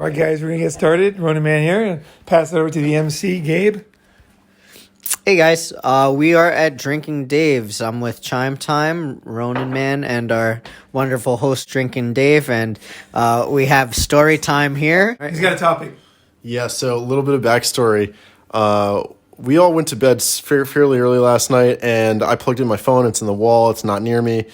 All right, guys, we're going to get started. Ronin Man here. Pass it over to the MC, Gabe. Hey guys, we are at Drinking Dave's. I'm with Chime Time, Ronin Man, and our wonderful host, Drinking Dave, and we have story time here. He's got a topic. Yeah, so a little bit of backstory. We all went to bed fairly early last night, and I plugged in my phone. It's in the wall. It's not near me.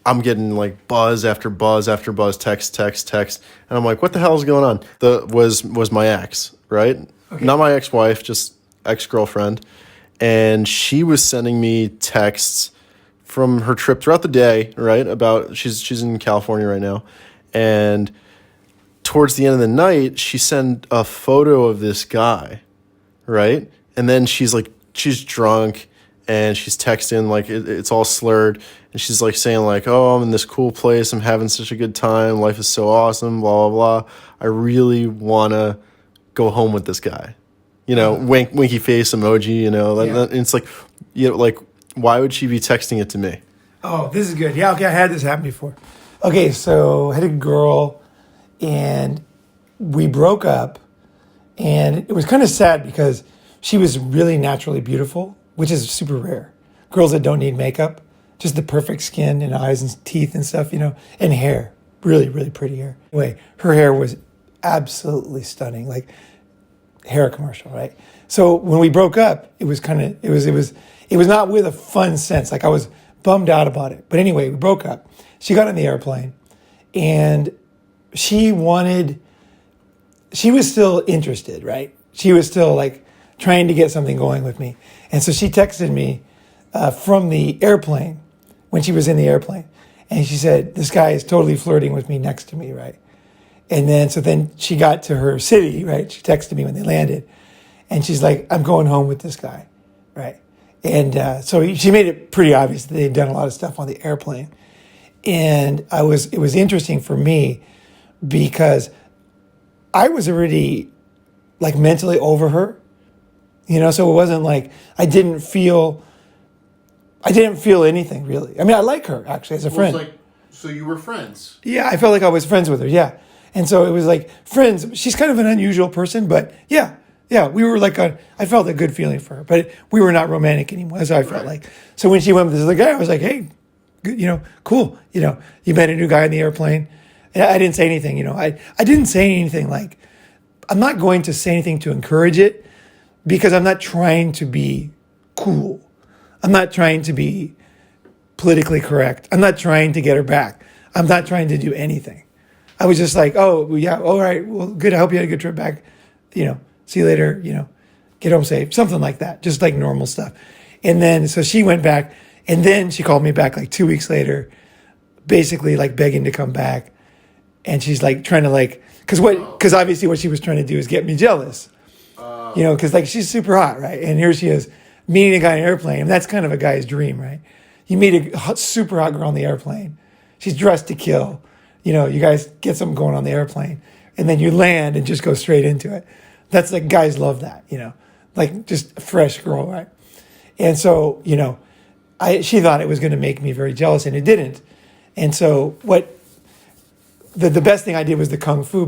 I'm getting like buzz after buzz after buzz, text, and I'm like, what the hell is going on? Was my ex, right? Okay. Not my ex-wife, just ex-girlfriend, and she was sending me texts from her trip throughout the day, right? About she's in California right now, and towards the end of the night, she sent a photo of this guy, right? And then she's drunk and she's texting like it's all slurred, and she's like saying like, "Oh, I'm in this cool place. I'm having such a good time. Life is so awesome. Blah blah blah. I really wanna go home with this guy." You know, winky face emoji. You know, yeah. And it's like, you know, like why would she be texting it to me? Oh, this is good. Yeah, okay, I had this happen before. Okay, so I had a girl, and we broke up, and it was kind of sad because she was really naturally beautiful, which is super rare. Girls that don't need makeup, just the perfect skin and eyes and teeth and stuff, you know, and hair, really, really pretty hair. Anyway, her hair was absolutely stunning, like hair commercial, right? So when we broke up, it was not with a fun sense. Like I was bummed out about it. But anyway, we broke up. She got on the airplane, and she was still interested, right? She was still like trying to get something going with me. And so she texted me from the airplane when she was in the airplane. And she said, this guy is totally flirting with me next to me, right? And then she got to her city, right? She texted me when they landed. And she's like, I'm going home with this guy, right? And so she made it pretty obvious that they'd done a lot of stuff on the airplane. And it was interesting for me because I was already like mentally over her, you know, so it wasn't like I didn't feel anything really. I mean, I like her actually as a friend. Like, so you were friends? Yeah, I felt like I was friends with her, yeah. And so it was like friends. She's kind of an unusual person, but yeah, we were like I felt a good feeling for her, but we were not romantic anymore, as I felt like. So when she went with this other guy, I was like, hey, good, you know, cool. You know, you met a new guy on the airplane. And I didn't say anything, you know. I didn't say anything like, I'm not going to say anything to encourage it because I'm not trying to be cool. I'm not trying to be politically correct. I'm not trying to get her back. I'm not trying to do anything. I was just like, oh, well, yeah, all right, well, good. I hope you had a good trip back. You know, see you later, you know, get home safe, something like that, just like normal stuff. And then, so she went back, and then she called me back like 2 weeks later, basically like begging to come back. And she's like trying to like, because obviously what she was trying to do is get me jealous, you know, because like she's super hot, right? And here she is meeting a guy on an airplane. And that's kind of a guy's dream, right? You meet a super hot girl on the airplane. She's dressed to kill. You know, you guys get something going on the airplane, and then you land and just go straight into it. That's like, guys love that, you know, like just a fresh girl, right? And so, you know, she thought it was going to make me very jealous, and it didn't. And so the best thing I did was the kung fu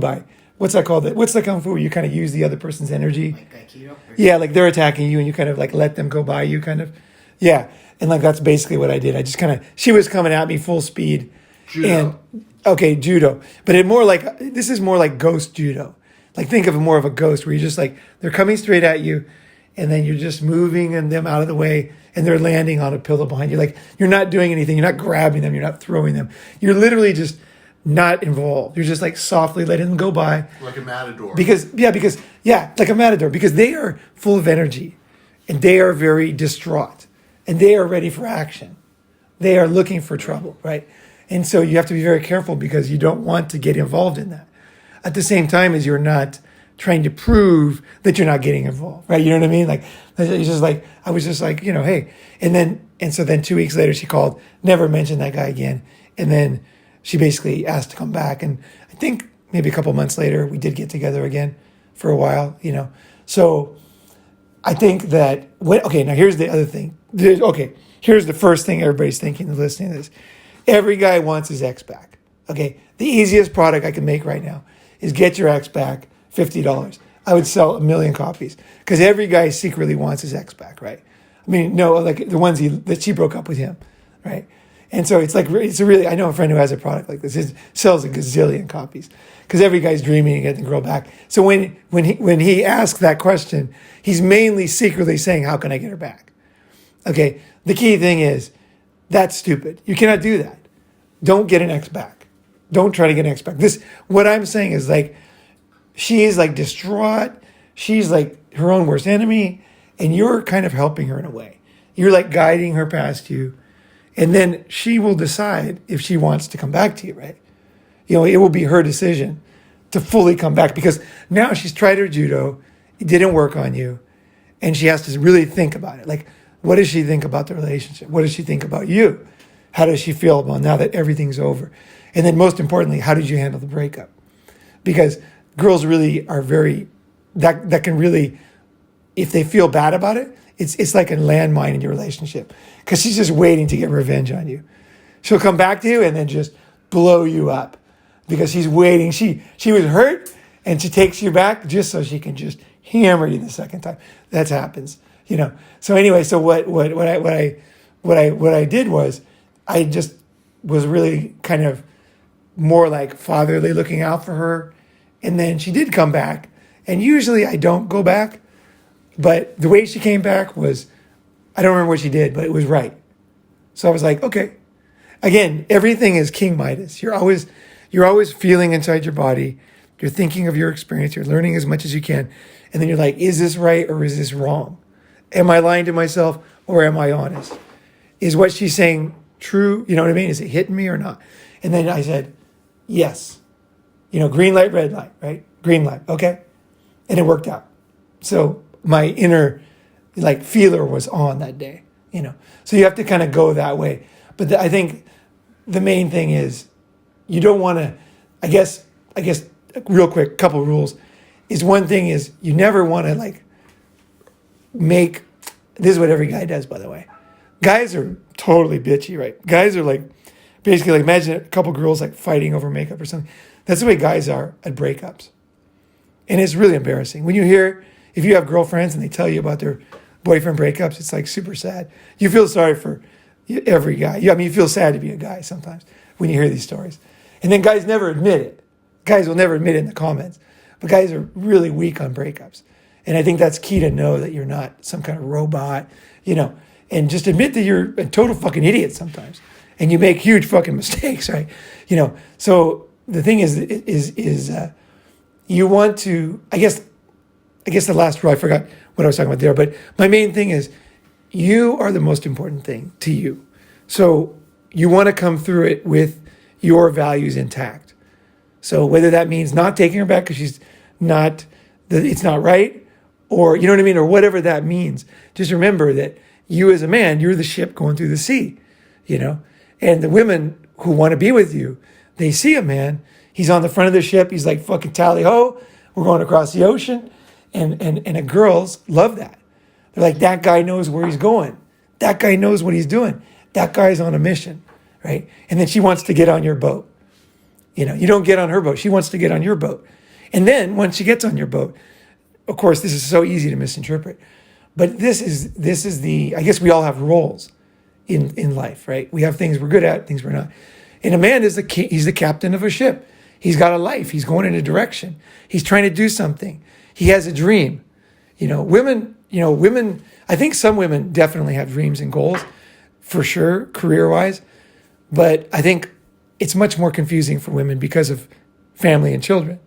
what's that called? What's the kung fu where you kind of use the other person's energy? Like Aikido? Yeah, like they're attacking you and you kind of like let them go by you kind of. Yeah, and like that's basically what I did. I just kind of, she was coming at me full speed. Judo. Judo. But this is more like ghost judo. Like think of it more of a ghost where you're just like, they're coming straight at you and then you're just moving them out of the way and they're landing on a pillow behind you. Like you're not doing anything. You're not grabbing them. You're not throwing them. You're literally just not involved. You're just like softly letting them go by. Like a matador. Like a matador, because they are full of energy and they are very distraught and they are ready for action. They are looking for trouble, right? And so you have to be very careful because you don't want to get involved in that. At the same time as you're not trying to prove that you're not getting involved, right? You know what I mean? Like, it's just like, I was just like, you know, hey. And so then 2 weeks later she called, never mentioned that guy again. And then she basically asked to come back. And I think maybe a couple months later, we did get together again for a while, you know. So I think that, now here's the other thing. Here's the first thing everybody's thinking and listening to this. Every guy wants his ex back. Okay, the easiest product I can make right now is get your ex back, $50. I would sell 1 million copies because every guy secretly wants his ex back, right? I mean, no, like the ones that she broke up with him, right? And so it's like, I know a friend who has a product like this. It sells a gazillion copies because every guy's dreaming of getting the girl back. So when he asks that question, he's mainly secretly saying, how can I get her back? Okay, the key thing is, that's stupid. You cannot do that. Don't get an ex back. Don't try to get an ex back. What I'm saying is like, she is like distraught. She's like her own worst enemy. And you're kind of helping her in a way. You're like guiding her past you. And then she will decide if she wants to come back to you, right? You know, it will be her decision to fully come back because now she's tried her judo. It didn't work on you. And she has to really think about it. Like, what does she think about the relationship? What does she think about you? How does she feel about now that everything's over? And then most importantly, how did you handle the breakup? Because girls really are that can really, if they feel bad about it, it's like a landmine in your relationship because she's just waiting to get revenge on you. She'll come back to you and then just blow you up because she's waiting. She was hurt and she takes you back just so she can just hammer you the second time. That happens, you know. So anyway, so what I did was I just was really kind of more like fatherly looking out for her. And then she did come back. And usually I don't go back. But the way she came back was, I don't remember what she did, but it was right. So I was like, okay. Again, everything is King Midas. You're always feeling inside your body. You're thinking of your experience. You're learning as much as you can. And then you're like, is this right or is this wrong? Am I lying to myself or am I honest? Is what she's saying true? You know what I mean? Is it hitting me or not? And then I said, yes. You know, green light, red light, right? Green light, okay? And it worked out. So my inner like feeler was on that day, you know. So you have to kind of go that way. But I think the main thing is you don't want to, I guess real quick, couple rules is one thing is you never want to like make, this is what every guy does, by the way. Guys are totally bitchy, right? Guys are like, basically like imagine a couple girls like fighting over makeup or something. That's the way guys are at breakups. And it's really embarrassing. When you hear, if you have girlfriends and they tell you about their boyfriend breakups, it's like super sad. You feel sorry for every guy. I mean, you feel sad to be a guy sometimes when you hear these stories. And then guys never admit it. Guys will never admit it in the comments. But guys are really weak on breakups. And I think that's key to know that you're not some kind of robot, you know, and just admit that you're a total fucking idiot sometimes. And you make huge fucking mistakes, right? You know, so the thing is you want to, I guess the last rule, I forgot what I was talking about there, but my main thing is you are the most important thing to you. So you want to come through it with your values intact. So whether that means not taking her back because she's not, it's not right, or you know what I mean, or whatever that means, just remember that you as a man, you're the ship going through the sea, you know, and the women who want to be with you, they see a man, he's on the front of the ship, he's like fucking tally ho, we're going across the ocean, and the girls love that. They're like, that guy knows where he's going. That guy knows what he's doing. That guy's on a mission, right? And then she wants to get on your boat. You know, you don't get on her boat. She wants to get on your boat. And then once she gets on your boat, of course, this is so easy to misinterpret. But this is the, I guess we all have roles in life, right? We have things we're good at, things we're not. And a man is he's the captain of a ship. He's got a life. He's going in a direction. He's trying to do something. He has a dream. Women, I think some women definitely have dreams and goals, for sure, career-wise. But I think it's much more confusing for women because of family and children.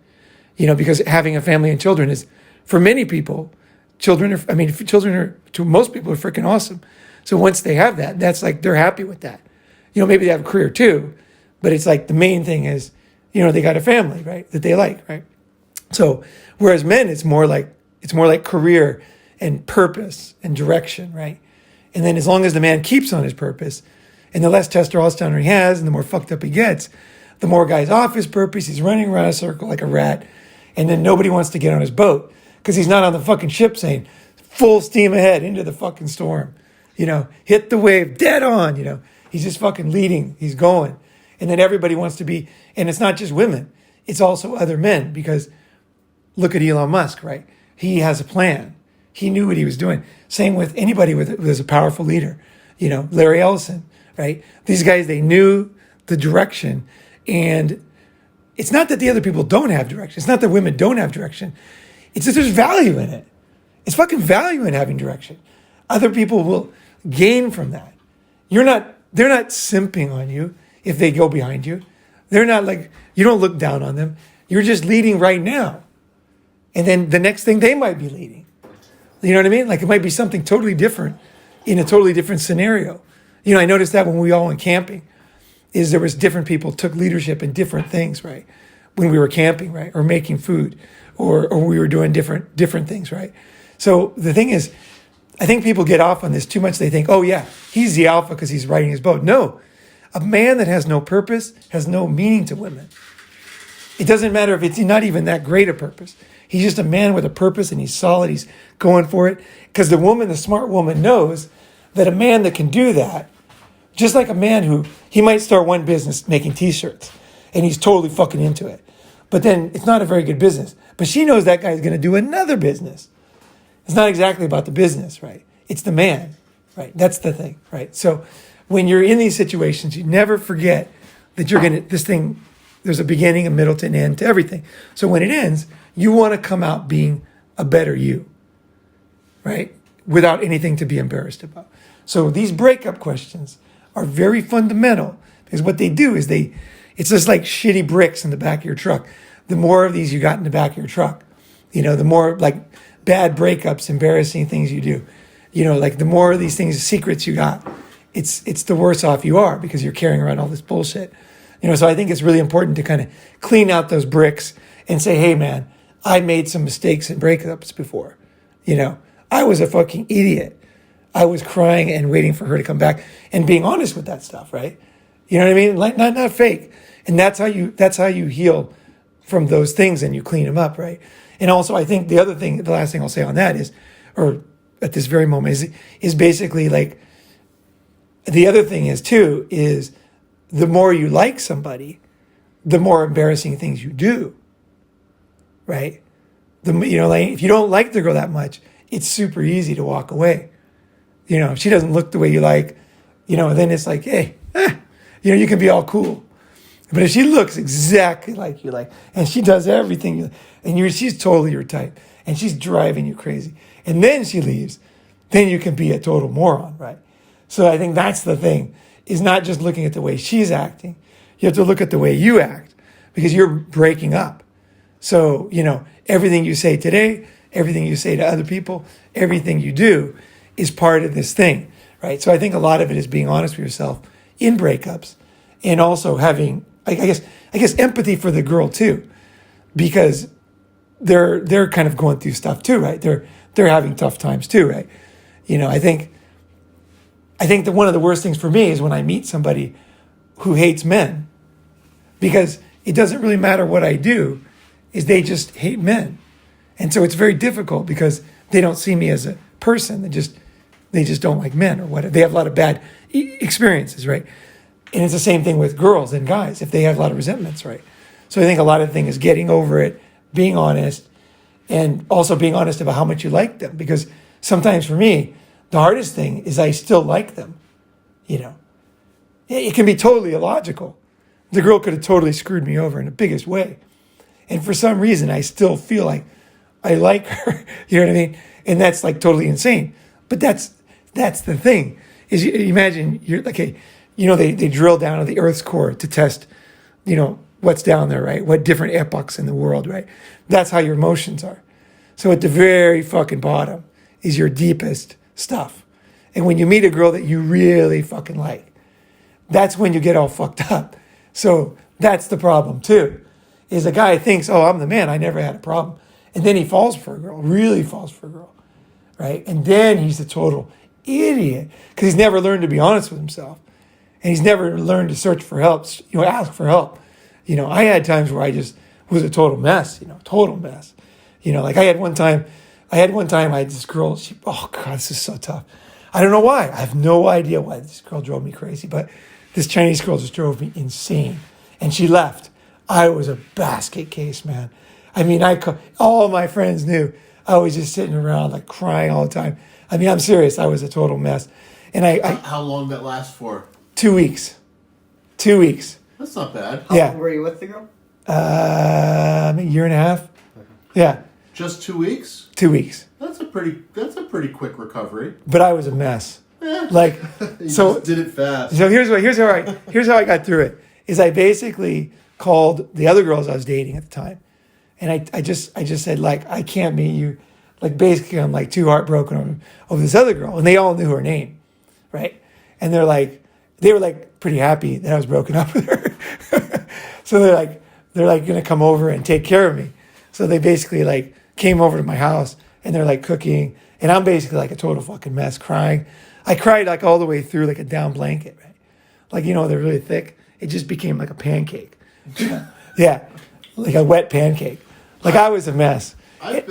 Because having a family and children is, for many people, children are, to most people, are freaking awesome. So once they have that, that's like, they're happy with that. Maybe they have a career too, but it's like the main thing is, they got a family, right, that they like, right? So whereas men, it's more like career and purpose and direction, right? And then as long as the man keeps on his purpose, and the less testosterone he has, and the more fucked up he gets, the more guy's off his purpose, he's running around a circle like a rat, and then nobody wants to get on his boat because he's not on the fucking ship saying, full steam ahead into the fucking storm, hit the wave dead on, he's just fucking leading, he's going. And then everybody wants to be, and it's not just women, it's also other men, because look at Elon Musk, right? He has a plan. He knew what he was doing. Same with anybody who's a powerful leader. Larry Ellison, right? These guys, they knew the direction. And it's not that the other people don't have direction. It's not that women don't have direction. It's that there's value in it. It's fucking value in having direction. Other people will gain from that. They're not simping on you if they go behind you. They're not like, you don't look down on them. You're just leading right now. And then the next thing they might be leading. You know what I mean? Like it might be something totally different in a totally different scenario. I noticed that when we all went camping, is there was different people took leadership in different things, right? When we were camping, right? Or making food, or we were doing different things, right? So the thing is, I think people get off on this too much. They think, oh yeah, he's the alpha because he's riding his boat. No, a man that has no purpose has no meaning to women. It doesn't matter if it's not even that great a purpose. He's just a man with a purpose and he's solid. He's going for it. Because the smart woman knows that a man that can do that, just like a man who, he might start one business making t-shirts and he's totally fucking into it. But then it's not a very good business. But she knows that guy's going to do another business. It's not exactly about the business, right? It's the man, right? That's the thing, right? So when you're in these situations, you never forget that there's a beginning, a middle, to an end to everything. So when it ends, you want to come out being a better you, right? Without anything to be embarrassed about. So these breakup questions are very fundamental, because what they do is it's just like shitty bricks in the back of your truck. The more of these you got in the back of your truck, the more like bad breakups, embarrassing things you do, like the more of these things, secrets you got, it's the worse off you are, because you're carrying around all this bullshit. So I think it's really important to kind of clean out those bricks and say, hey man, I made some mistakes in breakups before. I was a fucking idiot. I was crying and waiting for her to come back and being honest with that stuff, right? You know what I mean? Like not fake. And that's how you heal from those things and you clean them up, right? And also I think the last thing I'll say on that is, or at this very moment is basically like, the other thing is too, is the more you like somebody, the more embarrassing things you do, right? Like if you don't like the girl that much, it's super easy to walk away. If she doesn't look the way you like, then it's like, hey, you can be all cool. But if she looks exactly like you like, and she does everything, and she's totally your type, and she's driving you crazy, and then she leaves, then you can be a total moron, right? So I think that's the thing, is not just looking at the way she's acting. You have to look at the way you act, because you're breaking up. So, everything you say today, everything you say to other people, everything you do is part of this thing, right? So I think a lot of it is being honest with yourself in breakups, and also having, I guess empathy for the girl too, because they're kind of going through stuff too, right? They're having tough times too, right? I think that one of the worst things for me is when I meet somebody who hates men, because it doesn't really matter what I do, is they just hate men. And so it's very difficult, because they don't see me as a person. They just don't like men or whatever. They have a lot of bad experiences, right? And it's the same thing with girls and guys, if they have a lot of resentments, right? So I think a lot of the thing is getting over it, being honest, and also being honest about how much you like them. Because sometimes for me, the hardest thing is I still like them, It can be totally illogical. The girl could have totally screwed me over in the biggest way. And for some reason, I still feel like I like her, you know what I mean? And that's like totally insane. But that's the thing, is you imagine you're like, they drill down to the Earth's core to test, what's down there, right? What different epochs in the world, right? That's how your emotions are. So at the very fucking bottom is your deepest stuff. And when you meet a girl that you really fucking like, that's when you get all fucked up. So that's the problem too, is a guy thinks, oh, I'm the man, I never had a problem. And then he falls for a girl, really falls for a girl, right? And then he's a total idiot, because he's never learned to be honest with himself. And he's never learned to search for help, ask for help. I had times where I just was a total mess, total mess. Like I had one time I had this girl, oh God, this is so tough. I don't know why. I have no idea why this girl drove me crazy, but this Chinese girl just drove me insane. And she left. I was a basket case, man. I mean, all my friends knew I was just sitting around like crying all the time. I mean, I'm serious. I was a total mess. And How long did that last for? 2 weeks. 2 weeks. That's not bad. How Yeah. long were you with the girl? A year and a half. Yeah, Just 2 weeks? 2 weeks. That's a pretty quick recovery. But I was a mess. Yeah. Like, You so just did it fast. So here's how I got through it. Is I basically called the other girls I was dating at the time, and I just said like, I can't meet you. Like, basically I'm like too heartbroken over this other girl, and they all knew her name, right? And they were like pretty happy that I was broken up with her. So they're like gonna come over and take care of me. So they basically like came over to my house, and they're like cooking, and I'm basically like a total fucking mess, crying. I cried like all the way through like a down blanket, right? Like, they're really thick. It just became like a pancake. Yeah, like a wet pancake. Like, I was a mess. I've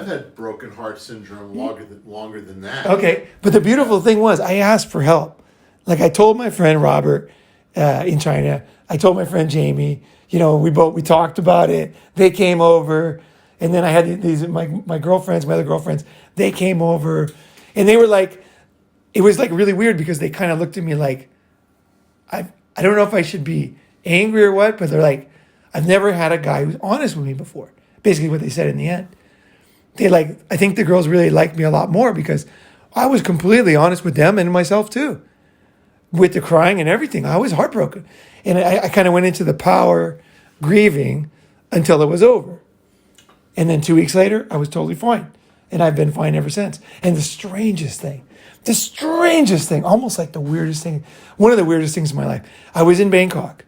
had broken heart syndrome longer than that. Okay, but the beautiful thing was I asked for help. Like, I told my friend Robert in China. I told my friend Jamie. We talked about it. They came over, and then I had these my girlfriends, my other girlfriends. They came over, and they were like, it was like really weird because they kind of looked at me like, I don't know if I should be angry or what, but they're like, I've never had a guy who's honest with me before. Basically what they said in the end. I think the girls really liked me a lot more because I was completely honest with them and myself too. With the crying and everything. I was heartbroken. And I kind of went into the power grieving until it was over. And then 2 weeks later, I was totally fine. And I've been fine ever since. And the strangest thing, almost like the weirdest thing, one of the weirdest things in my life. I was in Bangkok,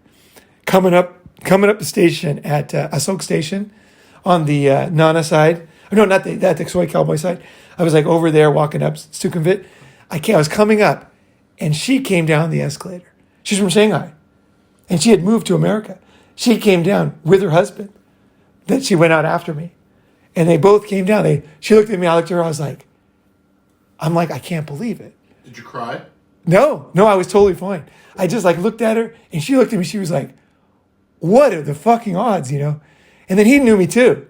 coming up the station at Asok Station on the Nana side. No, not the Soy Cowboy side. I was like over there walking up Sukhumvit. I was coming up, and she came down the escalator. She's from Shanghai, and she had moved to America. She came down with her husband. Then she went out after me, and they both came down. She looked at me. I looked at her. I was like, I can't believe it. Did you cry? No, I was totally fine. I just like looked at her, and she looked at me. She was like, what are the fucking odds, And then he knew me too.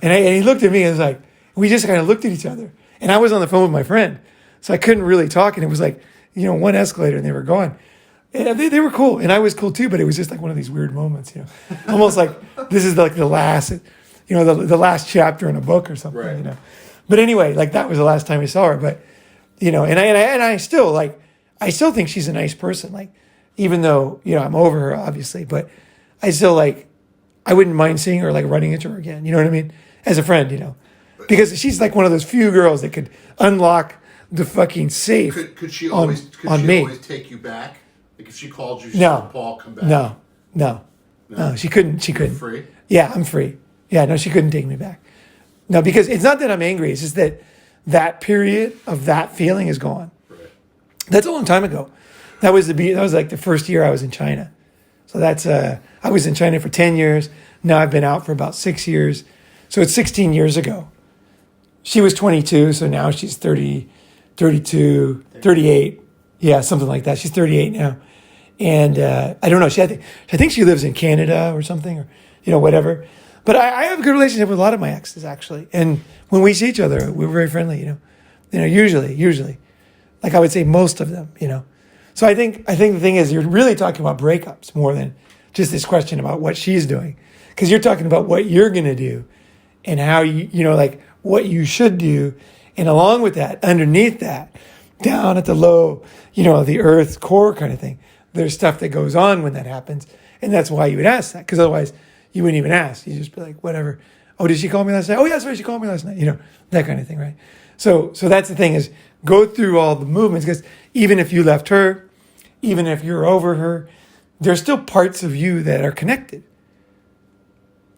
And he looked at me and was like, we just kind of looked at each other. And I was on the phone with my friend, so I couldn't really talk. And it was like, one escalator and they were gone. And they were cool. And I was cool too, but it was just like one of these weird moments, Almost like this is like the last, the last chapter in a book or something, Right. But anyway, like that was the last time I saw her. But, and I still I still think she's a nice person. Like, even though, I'm over her, obviously, but I still I wouldn't mind seeing her, like running into her again. You know what I mean? As a friend, because she's like one of those few girls that could unlock the fucking safe. Could she on me. always take you back? Like if she called you, she No. said, Paul, come back. No, she couldn't. She couldn't. Free? Yeah, I'm free. Yeah, no, she couldn't take me back. No, because it's not that I'm angry. It's just that period of that feeling is gone. Right. That's a long time ago. That was like the first year I was in China. So that's I was in China for 10 years. Now I've been out for about 6 years. So it's 16 years ago. She was 22, so now she's 30, 32, 38. Yeah, something like that. She's 38 now. And I don't know. I think she lives in Canada or something, or whatever. But I have a good relationship with a lot of my exes, actually. And when we see each other, we're very friendly, usually. Like I would say most of them, So I think the thing is you're really talking about breakups more than just this question about what she's doing. Because you're talking about what you're going to do and how like what you should do. And along with that, underneath that, down at the low, the earth's core kind of thing, there's stuff that goes on when that happens. And that's why you would ask that. Because otherwise you wouldn't even ask. You'd just be like, whatever. Oh, did she call me last night? Oh, yeah, that's right. She called me last night. That kind of thing, right? So that's the thing is go through all the movements. Because even if you left her, even if you're over her, there's still parts of you that are connected.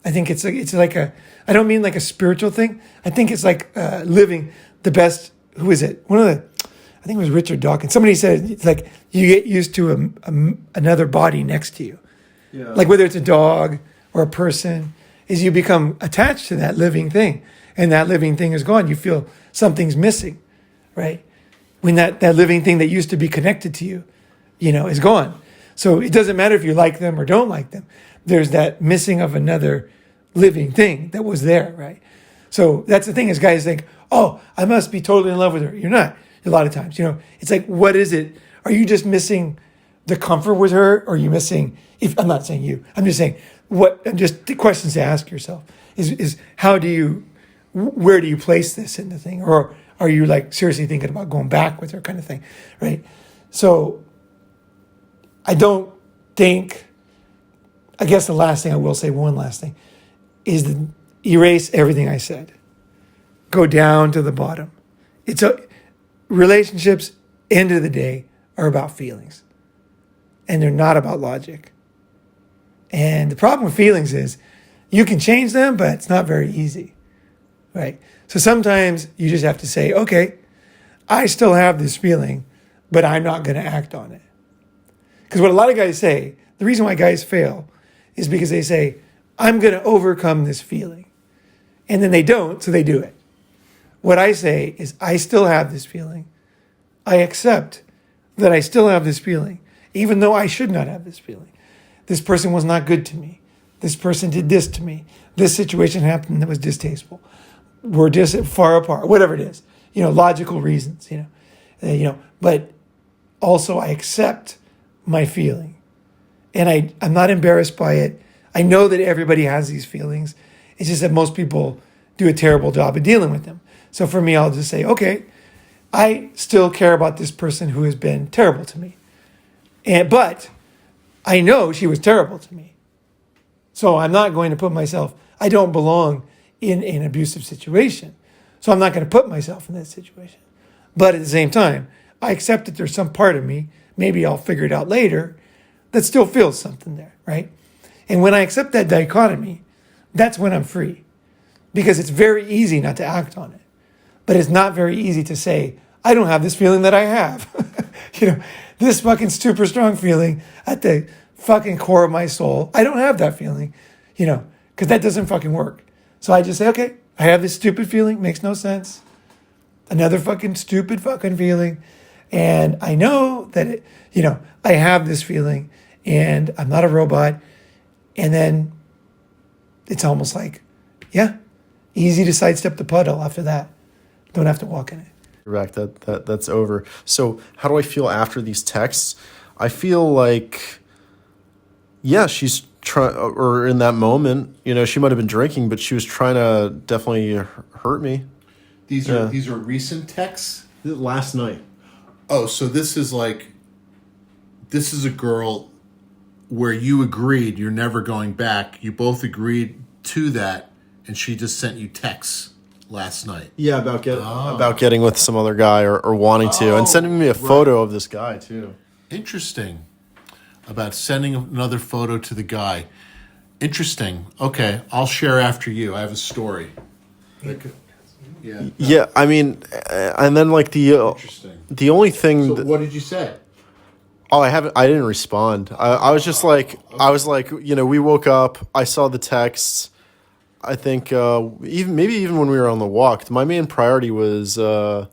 I think it's like I don't mean like a spiritual thing. I think it's like living the best. Who is it? I think it was Richard Dawkins. Somebody said it's like you get used to another body next to you. Yeah. Like whether it's a dog or a person, is you become attached to that living thing. And that living thing is gone. You feel something's missing, right? When that living thing that used to be connected to you, is gone. So it doesn't matter if you like them or don't like them. There's that missing of another living thing that was there, right? So that's the thing is guys think, oh, I must be totally in love with her. You're not. A lot of times, it's like, what is it? Are you just missing the comfort with her? Or are you missing, if I'm not saying you, I'm just saying just the questions to ask yourself is where do you place this in the thing? Or are you like seriously thinking about going back with her kind of thing, right? So I don't think, I guess the last thing I will say, one last thing, is to erase everything I said. Go down to the bottom. Relationships, end of the day, are about feelings. And they're not about logic. And the problem with feelings is you can change them, but it's not very easy, right? So sometimes you just have to say, okay, I still have this feeling, but I'm not going to act on it. Because what a lot of guys say, the reason why guys fail is because they say, I'm going to overcome this feeling. And then they don't, so they do it. What I say is, I still have this feeling. I accept that I still have this feeling, even though I should not have this feeling. This person was not good to me. This person did this to me. This situation happened that was distasteful. We're just far apart, whatever it is. Logical reasons, but also I accept my feeling. And I'm not embarrassed by it. I know that everybody has these feelings. It's just that most people do a terrible job of dealing with them. So for me, I'll just say, okay, I still care about this person who has been terrible to me. But I know she was terrible to me. So I'm not going to put myself, I don't belong in an abusive situation. So I'm not going to put myself in that situation. But at the same time, I accept that there's some part of me, maybe I'll figure it out later, that still feels something there, right? And when I accept that dichotomy, that's when I'm free. Because it's very easy not to act on it. But it's not very easy to say, I don't have this feeling that I have. This fucking super strong feeling at the fucking core of my soul. I don't have that feeling, because that doesn't fucking work. So I just say, okay, I have this stupid feeling, makes no sense. Another fucking stupid fucking feeling. And I know that, I have this feeling and I'm not a robot. And then it's almost like, yeah, easy to sidestep the puddle after that. Don't have to walk in it. Correct. That's over. So how do I feel after these texts? I feel like, yeah, she's trying, or in that moment, she might have been drinking, but she was trying to definitely hurt me. These are recent texts? Last night. Oh, so this is a girl where you agreed you're never going back. You both agreed to that, and she just sent you texts last night. Yeah, about getting with some other guy or wanting to, and sending me a photo of this guy too. Interesting. About sending another photo to the guy. Interesting. Okay, I'll share after you. I have a story. Yeah. Yeah, I mean, and then like Interesting. the only thing. So what did you say? Oh, I didn't respond. I was just like, we woke up. I saw the texts. I think even when we were on the walk, my main priority was the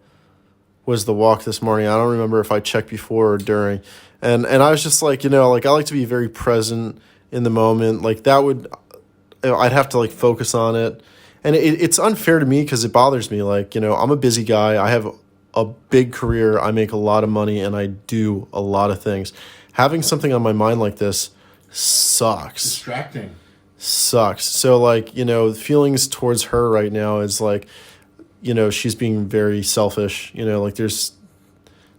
walk this morning. I don't remember if I checked before or during, and I was just like, I like to be very present in the moment. Like that would, I'd have to like focus on it, and it's unfair to me because it bothers me. Like I'm a busy guy. I have a big career. I make a lot of money, and I do a lot of things. Having something on my mind like this sucks. Distracting. Sucks. So like, feelings towards her right now is like, she's being very selfish. Like there's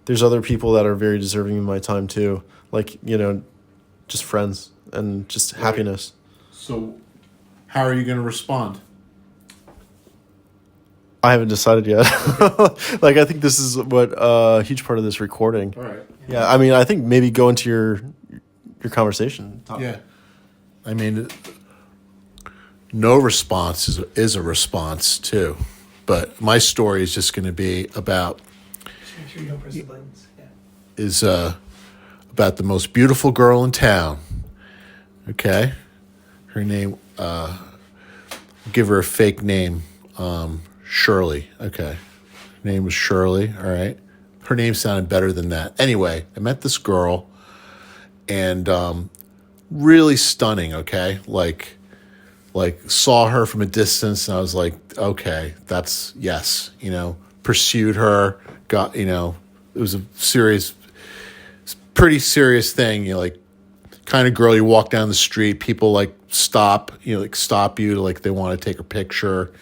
other people that are very deserving of my time too. Like, just friends and just happiness. So how are you going to respond? I haven't decided yet. Like, I think this is what a huge part of this recording. All right. Yeah. I mean, I think maybe go into your conversation. Yeah. I mean, no response is a response too. But my story is just going to be about Make sure you don't press the buttons. Yeah. is about the most beautiful girl in town. Okay, her name. Give her a fake name, Shirley. Okay, her name was Shirley. All right, her name sounded better than that. Anyway, I met this girl, and really stunning. Okay, like saw her from a distance, and I was like, okay, that's yes. Pursued her. Got it was a pretty serious thing. Like kind of girl you walk down the street, people like stop you, like they want to take a picture.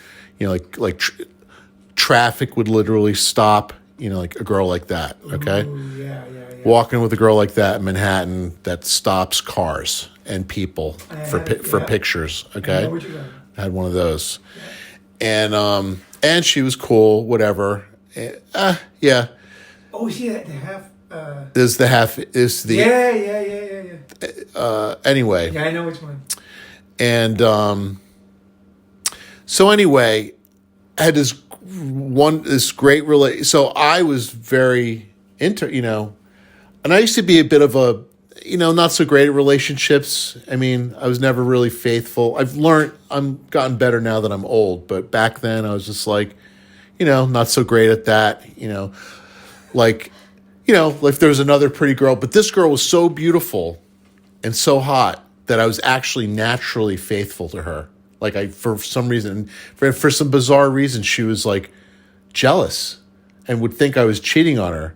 Traffic would literally stop. Like a girl like that. Okay. Ooh, yeah. Walking with a girl like that in Manhattan that stops cars and people for pictures. I Okay, know what you're talking about. I had one of those, and she was cool. Whatever. Yeah. Oh, she had the half. There's the half. Is the Yeah. Anyway. Yeah, I know which one. And so anyway, I had this great So I was very into and I used to be a bit of a not so great at relationships. I mean, I was never really faithful. I'm gotten better now that I'm old, but back then I was just like, not so great at that. Like there was another pretty girl, but this girl was so beautiful and so hot that I was actually naturally faithful to her. Like for some reason, for some bizarre reason, she was like jealous and would think I was cheating on her,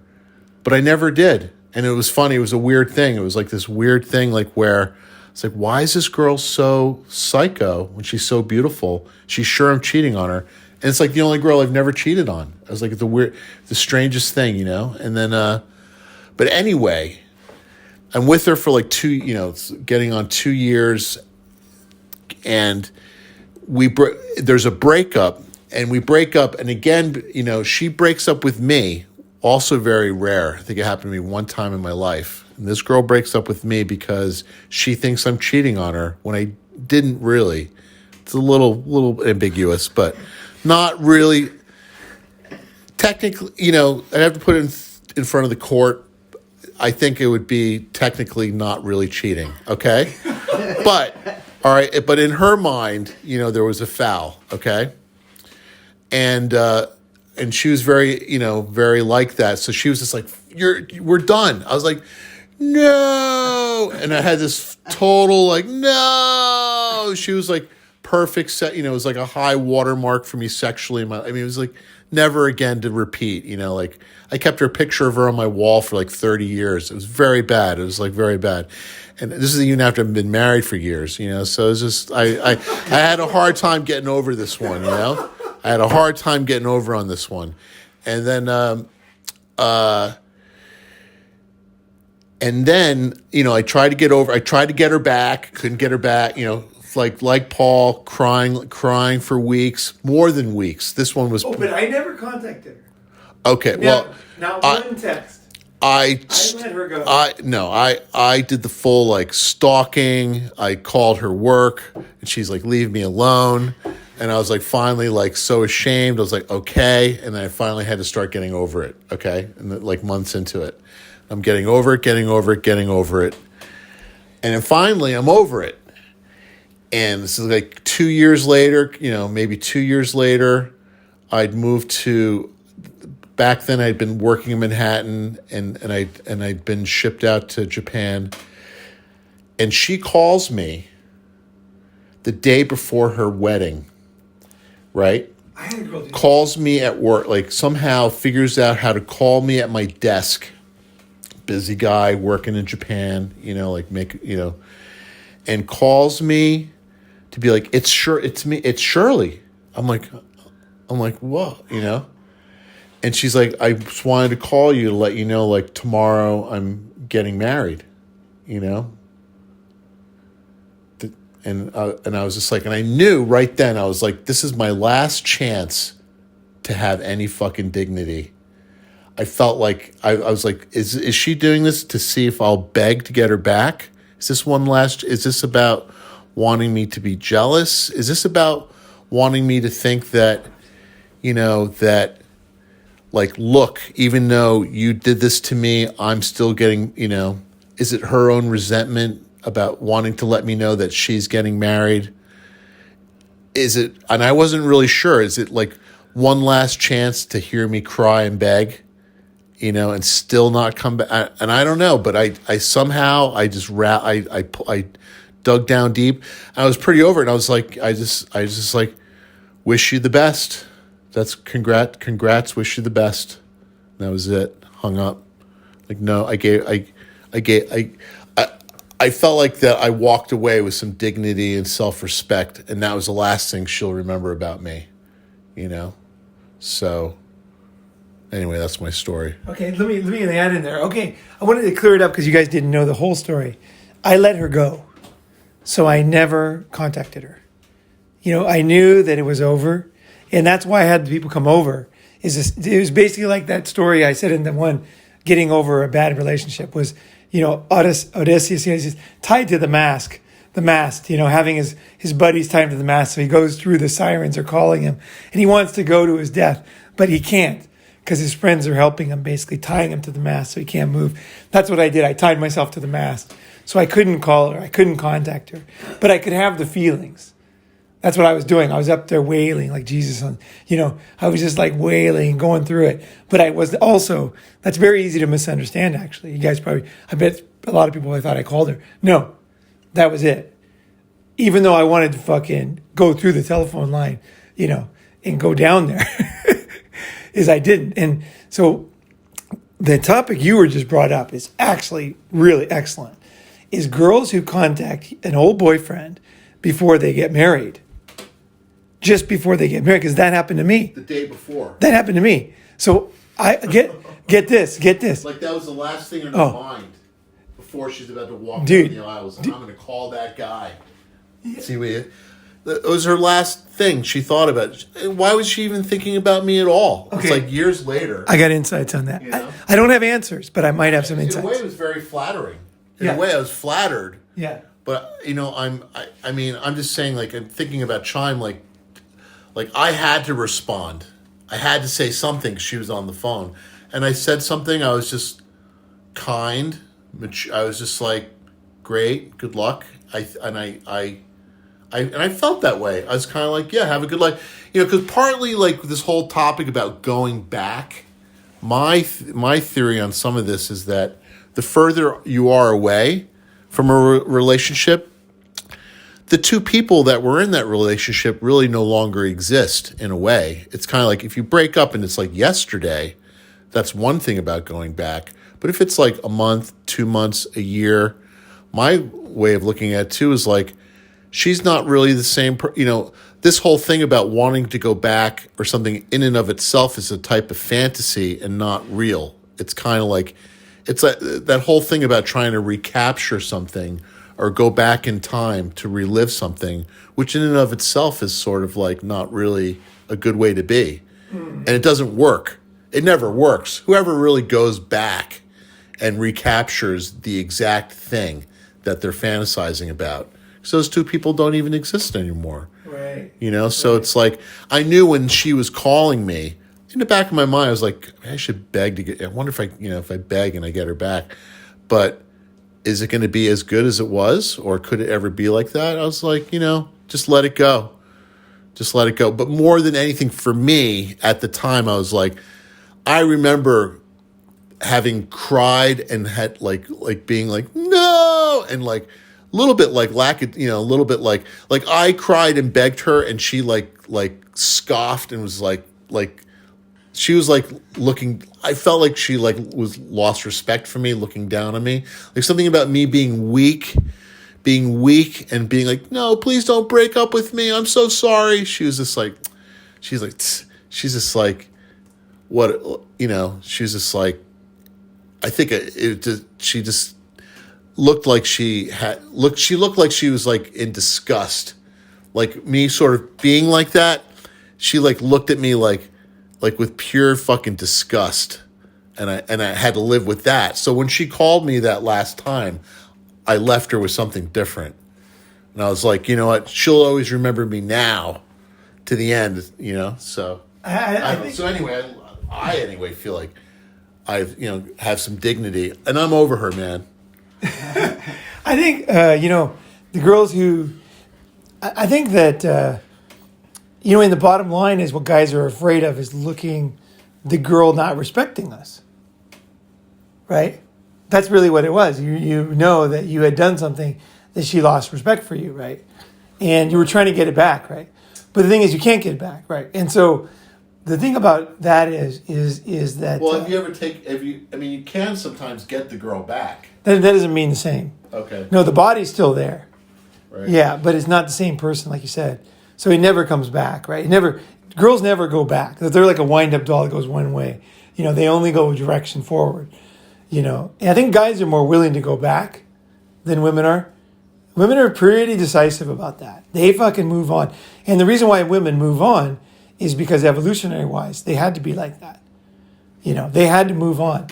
but I never did. And it was funny. It was a weird thing. It was like this weird thing, like where it's like, why is this girl so psycho when she's so beautiful? She's sure I'm cheating on her. And it's like the only girl I've never cheated on. I was like the strangest thing, And then, but anyway, I'm with her for like getting on 2 years, and there's a breakup, and we break up, and again, she breaks up with me. Also very rare. I think it happened to me one time in my life. And this girl breaks up with me because she thinks I'm cheating on her when I didn't really. It's a little ambiguous, but not really. Technically, I'd have to put it in front of the court. I think it would be technically not really cheating, okay? But, all right, but in her mind, there was a foul, okay? And she was very, very like that. So she was just like, we're done. I was like, no. And I had this total like, no. She was like perfect set, it was like a high watermark for me sexually. It was like never again to repeat, like I kept her picture of her on my wall for like 30 years. It was very bad. It was like very bad. And this is even after I've been married for years, so it was just, I had a hard time getting over this one, I had a hard time getting over on this one. And then, I tried to get her back, couldn't get her back, like Paul, crying for weeks, more than weeks. This one was. Oh, but I never contacted her. Okay, Not one text. I let her go. I did the full like stalking. I called her work, and she's like, "Leave me alone." And I was like, finally, like so ashamed. I was like, okay, and then I finally had to start getting over it. Okay, and like months into it, I'm getting over it, and then finally, I'm over it. And this is like 2 years later, maybe 2 years later, I'd moved to. Back then, I'd been working in Manhattan, and I'd been shipped out to Japan. And she calls me the day before her wedding, right? I had a girl do that. Calls me at work, like somehow figures out how to call me at my desk. Busy guy working in Japan, and calls me to be like, it's me, it's Shirley. I'm like, what, And she's like, I just wanted to call you to let you know, like, tomorrow I'm getting married, And I was just like, and I knew right then, I was like, this is my last chance to have any fucking dignity. I felt like, I was like, is she doing this to see if I'll beg to get her back? Is this about wanting me to be jealous? Is this about wanting me to think that, that, like, look, even though you did this to me, I'm still getting, is it her own resentment about wanting to let me know that she's getting married? Is it, and I wasn't really sure, is it like one last chance to hear me cry and beg? and still not come back. And I don't know, but I somehow I just I dug down deep. I was pretty over it. And I was like, I just like, wish you the best. That's congrats, wish you the best. And that was it. Hung up. Like, no, I felt like that I walked away with some dignity and self-respect, and that was the last thing she'll remember about me, So, anyway, that's my story. Okay, let me add in there. Okay, I wanted to clear it up because you guys didn't know the whole story. I let her go, so I never contacted her. I knew that it was over, and that's why I had the people come over. It was basically like that story I said in the one, getting over a bad relationship was, Odysseus is tied to the mast, having his buddies tied him to the mast. So he goes through, the sirens are calling him, and he wants to go to his death, but he can't because his friends are helping him, basically tying him to the mast so he can't move. That's what I did. I tied myself to the mast. So I couldn't call her. I couldn't contact her, but I could have the feelings. That's what I was doing. I was up there wailing like Jesus I was just like wailing, going through it. But I was also, that's very easy to misunderstand, actually. You guys I bet a lot of people thought I called her. No, that was it. Even though I wanted to fucking go through the telephone line, and go down there, is I didn't. And so the topic you were just brought up is actually really excellent, is girls who contact an old boyfriend before they get married. Just before they get married, because that happened to me. The day before. That happened to me. So I get this. Like that was the last thing in her mind before she's about to walk down the aisles. I'm going to call that guy. See, it was her last thing she thought about. Why was she even thinking about me at all? Okay. It's like years later. I got insights on that. I don't have answers, but I might have some insights. In a way, it was very flattering. In a way, I was flattered. Yeah. But I'm just saying, like, I'm thinking about Chime, like I had to respond. I had to say something. She was on the phone, and I said something. I was just kind. I was just like, great, good luck. I felt that way. I was kind of like, yeah, have a good life. Because partly like this whole topic about going back, my theory on some of this is that the further you are away from a relationship, the two people that were in that relationship really no longer exist in a way. It's kind of like if you break up and it's like yesterday, that's one thing about going back. But if it's like a month, 2 months, a year, my way of looking at it too is like, she's not really the same, this whole thing about wanting to go back or something in and of itself is a type of fantasy and not real. It's kind of like, it's like that whole thing about trying to recapture something or go back in time to relive something, which in and of itself is sort of like not really a good way to be. And it doesn't work. It never works. Whoever really goes back and recaptures the exact thing that they're fantasizing about. So those two people don't even exist anymore. Right. So it's like, I knew when she was calling me, in the back of my mind, I was like, I should beg to get, I wonder if if I beg and I get her back. But is it going to be as good as it was? Or could it ever be like that? I was like, just let it go. Just let it go. But more than anything for me at the time, I was like, I remember having cried and had like being like, no, and like a little bit like a little bit like I cried and begged her and she like scoffed and was like she was like looking, I felt like she like was lost respect for me, looking down on me. Like something about me being weak and being like, no, please don't break up with me. I'm so sorry. She's just like, she's just like, what, she's just like, I think she just looked like she looked like she was like in disgust. Like me sort of being like that. She like looked at me like with pure fucking disgust. And I had to live with that. So when she called me that last time, I left her with something different. And I was like, you know what? She'll always remember me now to the end, So so anyway, I anyway feel like I have some dignity and I'm over her, man. I think the girls who I think that in the bottom line is what guys are afraid of is the girl not respecting us. right? That's really what it was. You know that you had done something that she lost respect for you, right? And you were trying to get it back, right? But the thing is, you can't get it back, right? And so the thing about that is that Well, you can sometimes get the girl back. that doesn't mean the same. Okay. No, the body's still there. Right. Yeah, but it's not the same person, like you said. So it never comes back, right? Girls never go back. They're like a wind-up doll that goes one way. They only go direction forward. And I think guys are more willing to go back than women are. Women are pretty decisive about that. They fucking move on. And the reason why women move on is because evolutionary-wise, they had to be like that. They had to move on.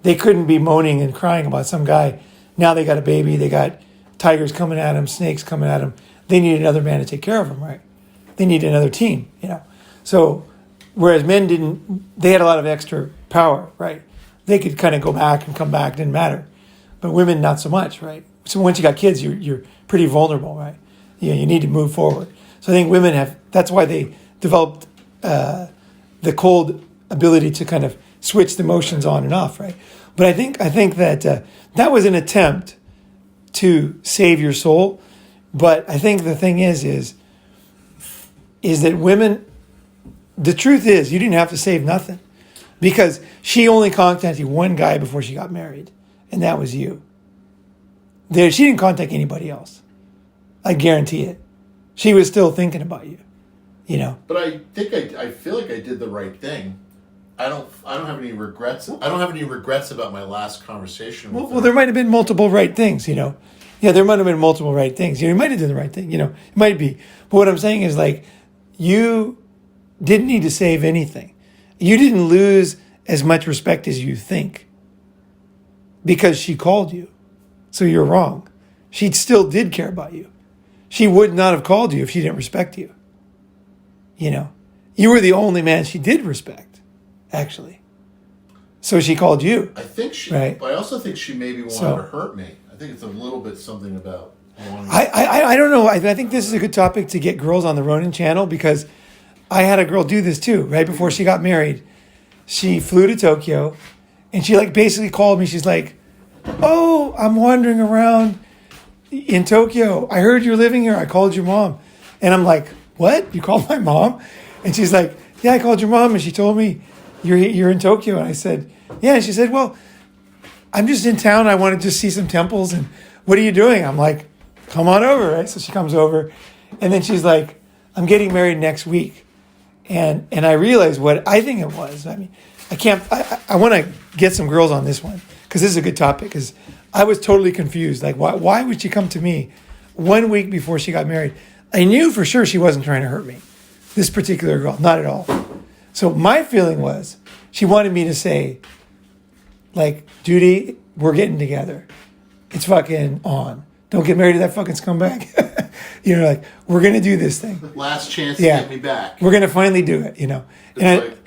They couldn't be moaning and crying about some guy. Now they got a baby. They got tigers coming at them, snakes coming at them. They need another man to take care of them, right? They need another team, So whereas men didn't, they had a lot of extra power, right? They could kind of go back and come back, didn't matter. But women, not so much, right? So once you got kids, you're pretty vulnerable, right? You need to move forward. So I think women that's why they developed the cold ability to kind of switch the emotions on and off, right? But I think that that was an attempt to save your soul. But I think the thing is that women, the truth is you didn't have to save nothing, because she only contacted one guy before she got married, and that was you. She didn't contact anybody else. I guarantee it. She was still thinking about you, But I think I feel like I did the right thing. I don't have any regrets. I don't have any regrets about my last conversation with Well, there might have been multiple right things, Yeah, there might have been multiple right things. You might have done the right thing, It might be. But what I'm saying is, you didn't need to save anything. You didn't lose as much respect as you think because she called you. So you're wrong. She still did care about you. She would not have called you if she didn't respect you. You were the only man she did respect, actually. So she called you. I think she, right? But I also think she maybe wanted to hurt me. I think it's a little bit something about wanting. I don't know. I think this is a good topic to get girls on the Ronin channel, because I had a girl do this too. Right before she got married, she flew to Tokyo, and she basically called me. She's like, "Oh, I'm wandering around in Tokyo. I heard you're living here. I called your mom." And I'm like, "What? You called my mom?" And she's like, "Yeah, I called your mom, and she told me you're in Tokyo." And I said, "Yeah." And she said, "Well, I'm just in town. I want to just see some temples. And what are you doing?" I'm like, "Come on over." Right? So she comes over, and then she's like, "I'm getting married next week." And I realized what I think it was. I mean, I want to get some girls on this one, because this is a good topic, because I was totally confused. Why would she come to me 1 week before she got married? I knew for sure she wasn't trying to hurt me. This particular girl, not at all. So my feeling was she wanted me to say, "Judy, we're getting together. It's fucking on. Don't get married to that fucking scumbag." We're going to do this thing. Last chance to get me back. We're going to finally do it,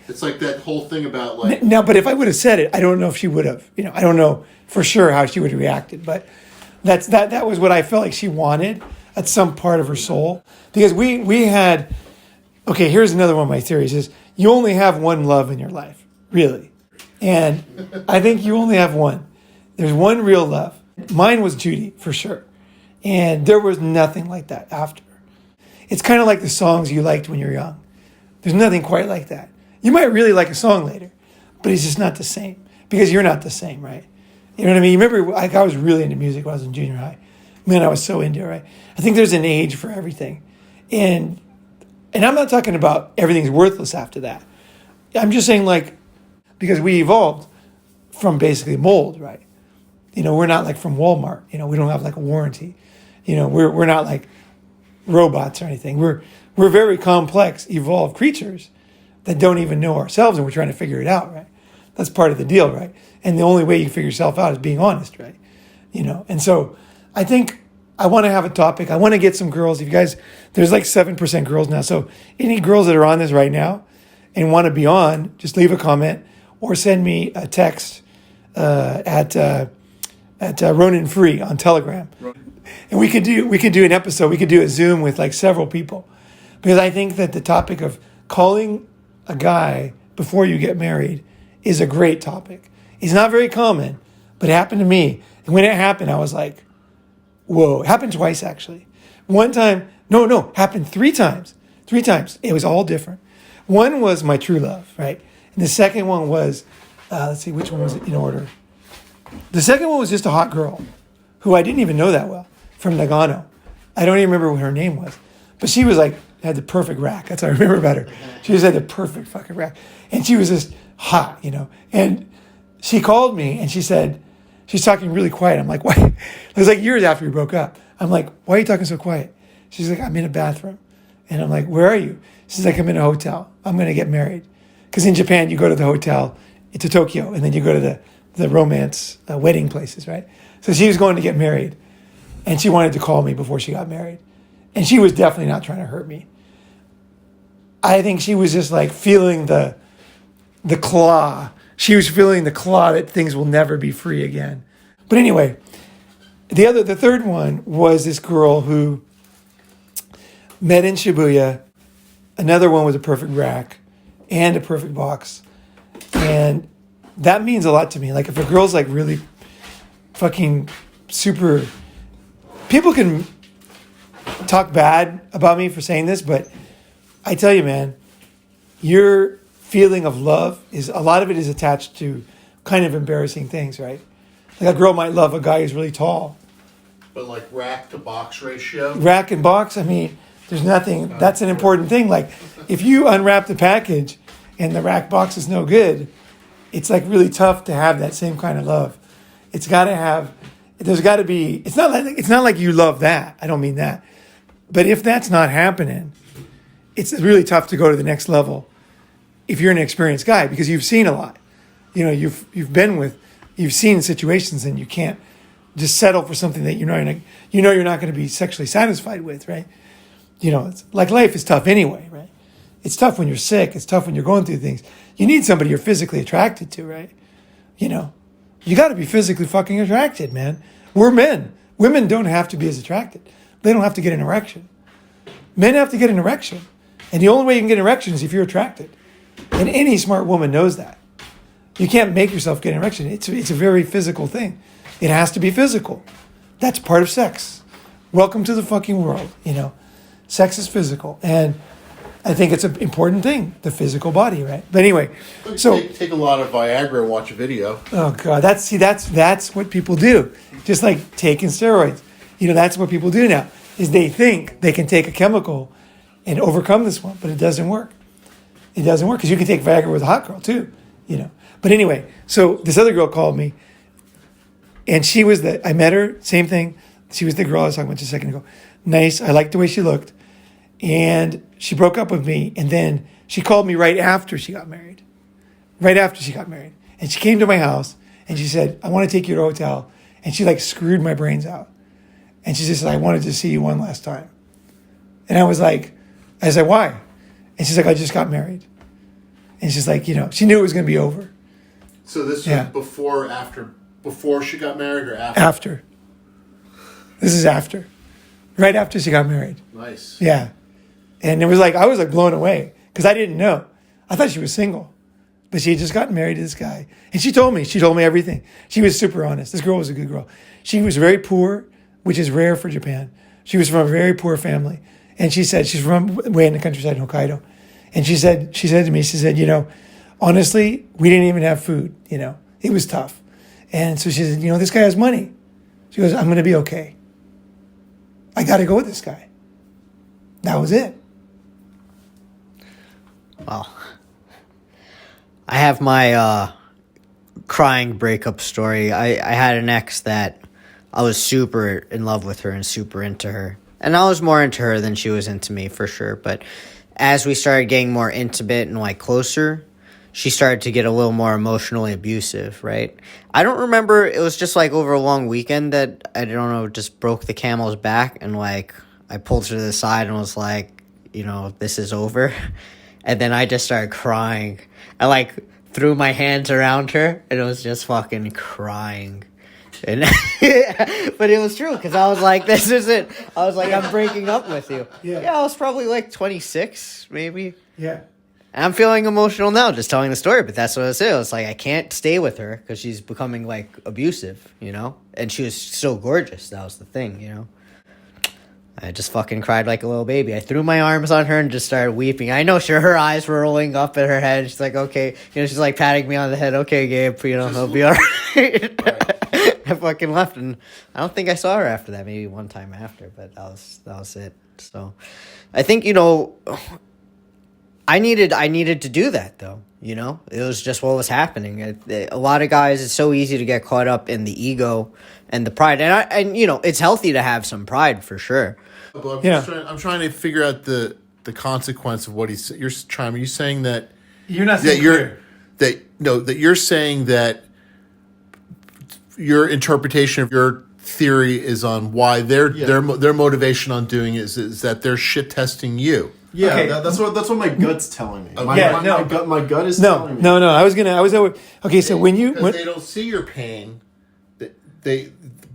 It's like that whole thing about Now, but if I would have said it, I don't know if she would have. I don't know for sure how she would have reacted. But that was what I felt like she wanted at some part of her soul. Because we had... Okay, here's another one of my theories is you only have one love in your life, really. And I think you only have one. There's one real love. Mine was Judy, for sure. And there was nothing like that after. It's kind of like the songs you liked when you were young. There's nothing quite like that. You might really like a song later, but it's just not the same, because you're not the same, right? You know what I mean? You remember, I was really into music when I was in junior high. Man, I was so into it, right? I think there's an age for everything. And I'm not talking about everything's worthless after that. I'm just saying, because we evolved from basically mold, right? We're not from Walmart. We don't have a warranty. We're not robots or anything. We're very complex, evolved creatures that don't even know ourselves, and we're trying to figure it out, right? That's part of the deal, right? And the only way you can figure yourself out is being honest, right? And so I think I want to have a topic. I want to get some girls. If you guys, there's 7% girls now. So any girls that are on this right now and want to be on, just leave a comment or send me a text at Ronin Free on Telegram. And we could do an episode. We could do a Zoom with several people, because I think that the topic of calling a guy before you get married is a great topic. It's not very common, but it happened to me. And when it happened, I was like, whoa. It happened twice, actually. One time, no, happened 3 times. 3 times. It was all different. One was my true love, right? And the second one was, let's see, which one was it in order? The second one was just a hot girl who I didn't even know that well from Nagano. I don't even remember what her name was. But she was like, had the perfect rack. That's what I remember about her. She just had the perfect fucking rack. And she was just hot, And she called me and she said, she's talking really quiet. I'm like, why? It was like years after we broke up. I'm like, why are you talking so quiet? She's like, I'm in a bathroom. And I'm like, where are you? She's like, I'm in a hotel. I'm going to get married. Because in Japan, you go to the hotel to Tokyo, and then you go to the romance wedding places, right? So she was going to get married, and she wanted to call me before she got married. And she was definitely not trying to hurt me. I think she was just like feeling the claw. She was feeling the claw that things will never be free again. But anyway, the third one was this girl who met in Shibuya. Another one was a perfect rack and a perfect box. And that means a lot to me. Like if a girl's like really fucking super, people can talk bad about me for saying this, but I tell you, man, your feeling of love is, a lot of it is attached to kind of embarrassing things, right? Like a girl might love a guy who's really tall. But like rack to box ratio? Rack and box, I mean, there's nothing, that's an important thing. Like if you unwrap the package and the rack box is no good, it's like really tough to have that same kind of love. It's got to have, there's got to be, it's not like you love that. I don't mean that. But if that's not happening, it's really tough to go to the next level if you're an experienced guy, because you've seen a lot. You've seen situations, and you can't just settle for something that you're not going to be sexually satisfied with, right? It's like life is tough anyway, right? It's tough when you're sick. It's tough when you're going through things. You need somebody you're physically attracted to, right? You got to be physically fucking attracted, man. We're men. Women don't have to be as attracted. They don't have to get an erection. Men have to get an erection. And the only way you can get an erection is if you're attracted. And any smart woman knows that. You can't make yourself get an erection. It's a very physical thing. It has to be physical. That's part of sex. Welcome to the fucking world, Sex is physical. And I think it's an important thing, the physical body, right? But anyway, so take a lot of Viagra and watch a video. Oh God, that's what people do. Just like taking steroids. That's what people do now, is they think they can take a chemical and overcome this one, but it doesn't work. It doesn't work because you can take Viagra with a hot girl too, But anyway, so this other girl called me, and I met her, same thing. She was the girl I was talking about just a second ago. Nice. I liked the way she looked. And she broke up with me, and then she called me right after she got married. Right after she got married. And she came to my house, and she said, I want to take you to a hotel. And she like screwed my brains out. And she just said, I wanted to see you one last time. And I said, why? And she's like, I just got married. And she's like, she knew it was going to be over. So this was before she got married or after? After. This is after. Right after she got married. Nice. Yeah. And it was like, I was like blown away because I didn't know. I thought she was single, but she had just gotten married to this guy. And she told me everything. She was super honest. This girl was a good girl. She was very poor, which is rare for Japan. She was from a very poor family. And she said, she's from way in the countryside in Hokkaido. And she said to me, honestly, we didn't even have food, it was tough. And so she said, this guy has money. She goes, I'm going to be okay. I got to go with this guy. That was it. Well, I have my crying breakup story. I had an ex that I was super in love with her and super into her. And I was more into her than she was into me, for sure. But as we started getting more intimate and like closer, she started to get a little more emotionally abusive, right? I don't remember. It was just like over a long weekend that, I don't know, just broke the camel's back. And like I pulled her to the side and was like, this is over. And then I just started crying. I like threw my hands around her and it was just fucking crying. And but it was true because I was like, this is it. I was like, I'm breaking up with you. Yeah, I was probably like 26, maybe. Yeah. I'm feeling emotional now just telling the story, but that's what it is. It's like I can't stay with her because she's becoming like abusive, you know? And she was so gorgeous. That was the thing, you know? I just fucking cried like a little baby. I threw my arms on her and just started weeping. I know her eyes were rolling up at her head. She's like, okay. You know, she's like patting me on the head. Okay, Gabe, you know, he'll be all right. I fucking left, and I don't think I saw her after that. Maybe one time after, but that was it. So I think, you know, I needed to do that, though. You know, it was just what was happening. A lot of guys, it's so easy to get caught up in the ego and the pride, and you know, it's healthy to have some pride for sure. But Yeah. I'm trying to figure out the consequence of what he's. You're trying. Are you saying that You're not that saying you're that you're saying that your interpretation of your theory is on why their motivation on doing it is that they're shit testing you. Yeah, Okay. that's what my gut's telling me. My gut is No, telling me. no. Okay, so when They don't see your pain, they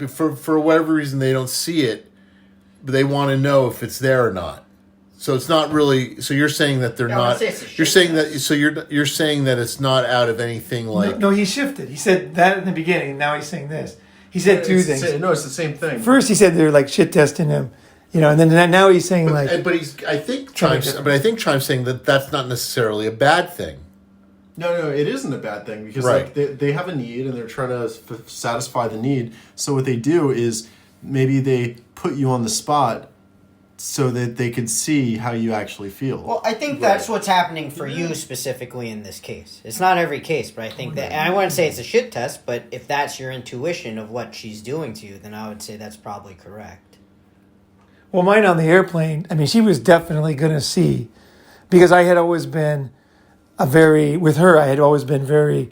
for whatever reason they don't see it, but they want to know if it's there or not. So it's not really. So you're saying that they're not. You're saying that. So you're saying that it's not out of anything like. No, he shifted. He said that in the beginning. Now he's saying this. He said two things. It's the same thing. First, he said they're like shit testing him, you know, and then now he's saying But he's. I think Chime's saying that that's not necessarily a bad thing. No, it isn't a bad thing because Right. like they have a need and they're trying to satisfy the need. So what they do is maybe they put you on the spot so that they could see how you actually feel. Well, I think that's what's happening for you specifically in this case. It's not every case, but I think that, and I wouldn't say it's a shit test, but if that's your intuition of what she's doing to you, then I would say that's probably correct. well, mine on the airplane, I mean, she was definitely going to see, because I had always been with her, I had always been very,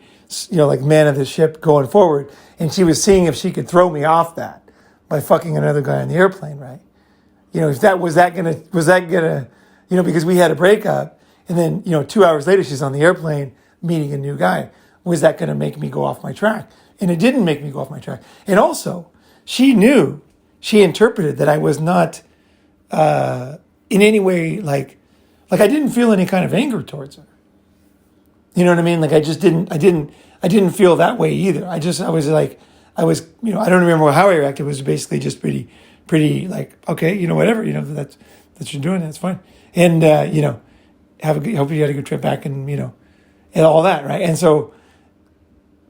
you know, like man of the ship going forward. And she was seeing if she could throw me off that by fucking another guy on the airplane, right? You know, if was that gonna, you know, because we had a breakup, and then, you know, 2 hours later she's on the airplane meeting a new guy. Was that gonna make me go off my track? And it didn't make me go off my track. And also, she interpreted that I was not in any way like I didn't feel any kind of anger towards her. You know what I mean? Like I didn't feel that way either. I was, you know, I don't remember how I reacted. It was basically just pretty like, okay, you know, whatever, you know, that's what you're doing. That's fine. And, you know, hope you had a good trip back and, you know, and all that. Right. And so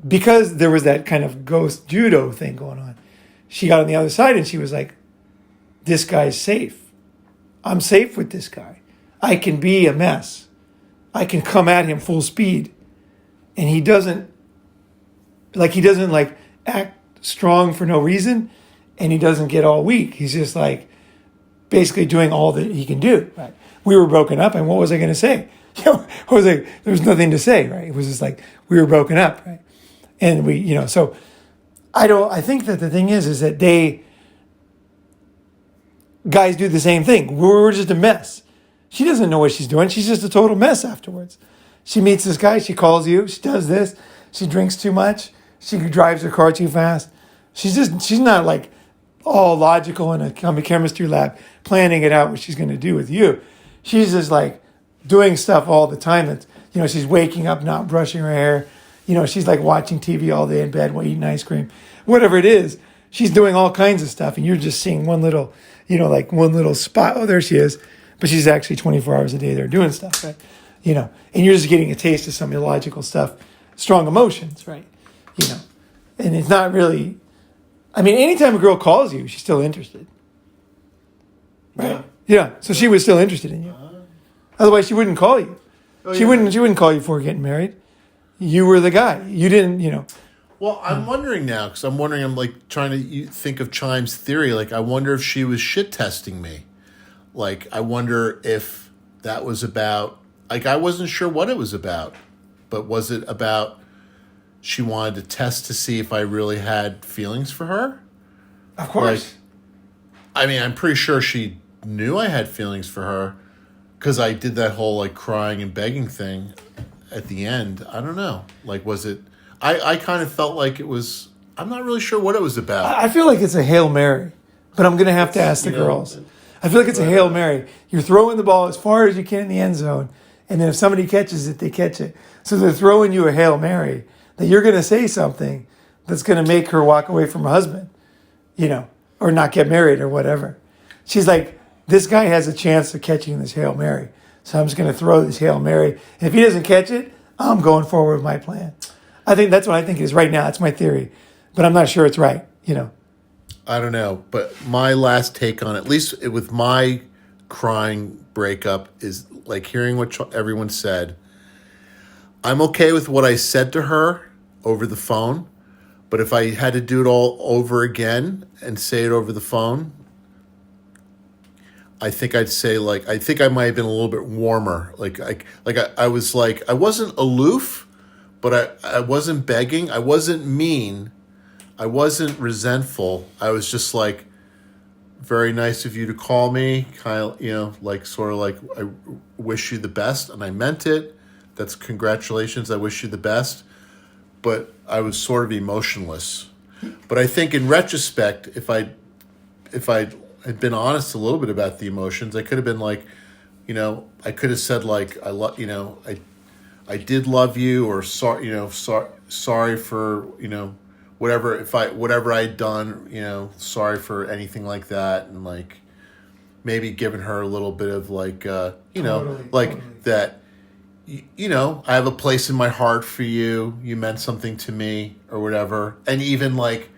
because there was that kind of ghost judo thing going on, she got on the other side and she was like, this guy's safe. I'm safe with this guy. I can be a mess. I can come at him full speed. And he doesn't act strong for no reason. And he doesn't get all weak. He's just like basically doing all that he can do. Right? We were broken up, and what was I going to say? You know, there was nothing to say, right? It was just like we were broken up, right? And we, you know, so I think that the thing is that guys do the same thing. We're just a mess. She doesn't know what she's doing. She's just a total mess afterwards. She meets this guy. She calls you. She does this. She drinks too much. She drives her car too fast. She's not like all logical in a chemistry lab planning it out what she's going to do with you. She's just like doing stuff all the time that, you know, she's waking up not brushing her hair. You know, she's like watching TV all day in bed while eating ice cream. Whatever it is, she's doing all kinds of stuff, and you're just seeing one little, you know, like one little spot. Oh, there she is. But she's actually 24 hours a day there doing stuff, right? You know, and you're just getting a taste of some illogical stuff, strong emotions, right? You know, and it's not really, I mean, anytime a girl calls you, she's still interested. Right? Yeah. So she was still interested in you. Otherwise, she wouldn't call you. She wouldn't call you before getting married. You were the guy. You didn't, you know. Well, I'm wondering now, because I'm like trying to think of Chime's theory. Like, I wonder if she was shit testing me. Like, I wonder if that was about, like, I wasn't sure what it was about, but was it about she wanted to test to see if I really had feelings for her? Of course. Like, I mean, I'm pretty sure she knew I had feelings for her because I did that whole, like, crying and begging thing at the end. I don't know. Like, was it, I kind of felt like it was, I'm not really sure what it was about. I feel like it's a Hail Mary, but I'm going to have to ask the girls. I feel like it's a Hail Mary. You're throwing the ball as far as you can in the end zone, And then if somebody catches it, they catch it. So they're throwing you a Hail Mary that you're going to say something that's going to make her walk away from her husband, or not get married or whatever. She's like, this guy has a chance of catching this Hail Mary. So I'm just going to throw this Hail Mary. And if he doesn't catch it, I'm going forward with my plan. I think that's what I think it is right now. That's my theory. But I'm not sure it's right, I don't know, but my last take on it, at least with my crying breakup, is like hearing what everyone said. I'm okay with what I said to her over the phone, but if I had to do it all over again and say it over the phone, I think I'd say I think I might have been a little bit warmer. I was like, I wasn't aloof, but I wasn't begging. I wasn't mean. I wasn't resentful. I was just like, very nice of you to call me. Kind of, sort of like, I wish you the best. And I meant it. That's congratulations. I wish you the best. But I was sort of emotionless. But I think in retrospect, if I had been honest a little bit about the emotions, I could have been like, I could have said like, I did love you, or sorry for, whatever I'd done, sorry for anything like that, and like maybe giving her a little bit of totally. That, I have a place in my heart for you. You meant something to me, or whatever. And even like,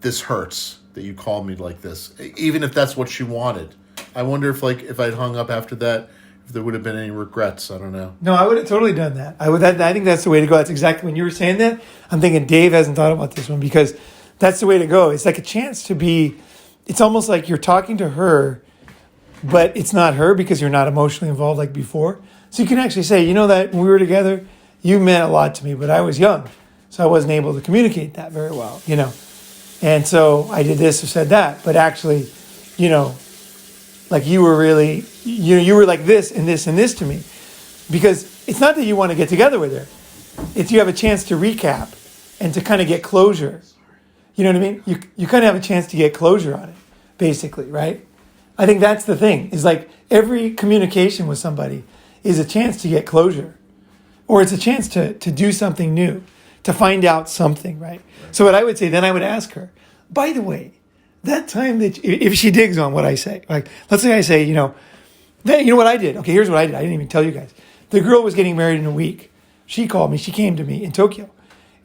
this hurts that you called me like this, even if that's what she wanted. I wonder if I'd hung up after that, if there would have been any regrets. I don't know. No, I would have totally done that. I think that's the way to go. That's exactly when you were saying that. I'm thinking Dave hasn't thought about this one, because that's the way to go. It's like a chance to be. It's almost like you're talking to her, but it's not her because you're not emotionally involved like before. So you can actually say, that when we were together, you meant a lot to me, but I was young, so I wasn't able to communicate that very well. And so I did this or said that, but actually, like you were really, you were like this and this and this to me, because it's not that you want to get together with her. It's you have a chance to recap and to kind of get closure. You know what I mean? You kind of have a chance to get closure on it, basically, right? I think that's the thing, is like every communication with somebody is a chance to get closure, or it's a chance to do something new, to find out something, right? So what I would say, then I would ask her, by the way, that time that, if she digs on what I say, like, let's say I say, you know what I did? Okay, here's what I did. I didn't even tell you guys. The girl was getting married in a week. She called me. She came to me in Tokyo.